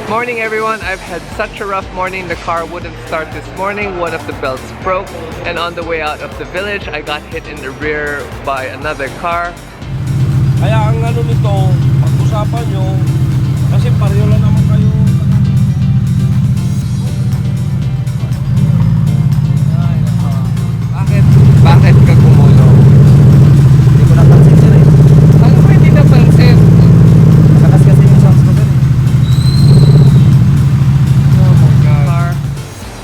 Morning everyone, I've had such a rough morning. The car wouldn't start this morning, one of the belts broke, and on the way out of the village I got hit in the rear by another car. Kaya ang ano nito, pag-usapan nyo, kasi pareho lang naman kayo. Bakit ka gumulong? Hindi ko napansin sila eh. Ano mo hindi napansin? Takas kasi yung shocks ko dun. Oh my god.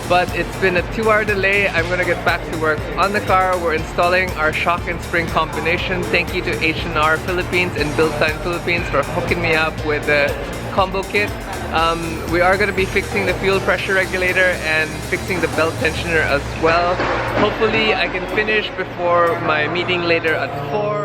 But it's been a 2-hour delay. I'm gonna get back to work on the car. We're installing our shock and spring combination. Thank you to H&R Philippines and Bilstien Philippines for hooking me up with the combo kit. We are going to be fixing the fuel pressure regulator and fixing the belt tensioner as well. Hopefully I can finish before my meeting later at 4.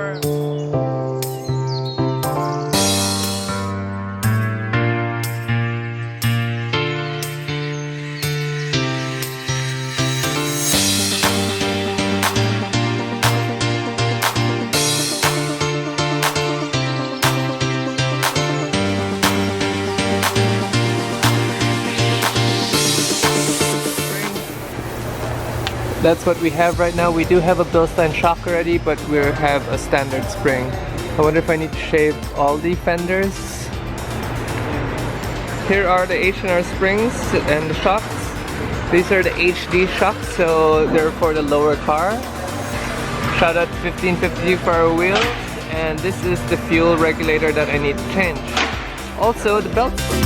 That's what we have right now. We do have a Bilstien shock already, but we have a standard spring. I wonder if I need to shave all the fenders. Here are the H&R springs and the shocks. These are the HD shocks, so they're for the lower car. Shout out 1550 for our wheels. And this is the fuel regulator that I need to change. Also the belt spring.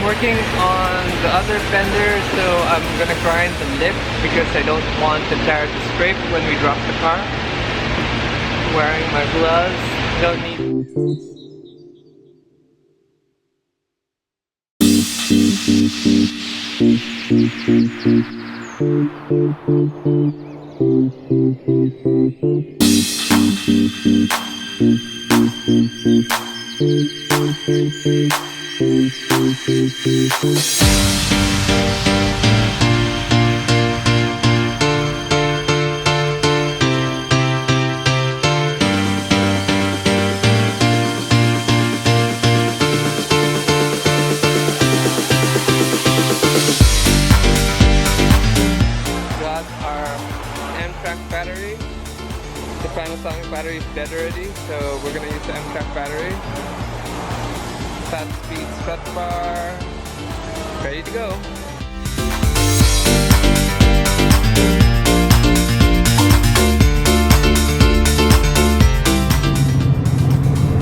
Working on the other fender, so I'm gonna grind the lip because I don't want the tire to scrape when we drop the car. Wearing my gloves, don't need. Got our Emtrac battery. The Panasonic battery is dead already, so we're gonna use the Emtrac battery. Fabspeed strutbar, ready to go.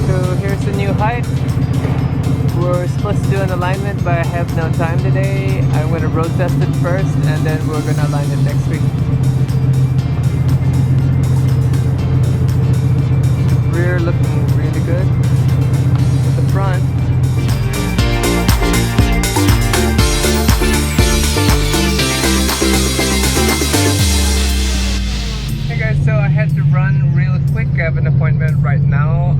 So here's the new height. We're supposed to do an alignment, but I have no time today. I'm going to road test it first, and then we're going to align it next week. Rear looking really good. The front. So I had to run real quick. I have an appointment right now.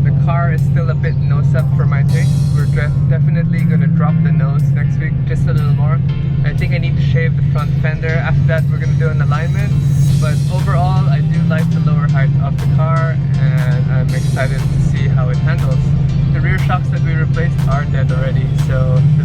The car is still a bit nose up for my taste. We're definitely going to drop the nose next week just a little more. I think I need to shave the front fender. After that we're going to do an alignment. But overall I do like the lower height of the car and I'm excited to see how it handles. The rear shocks that we replaced are dead already, so the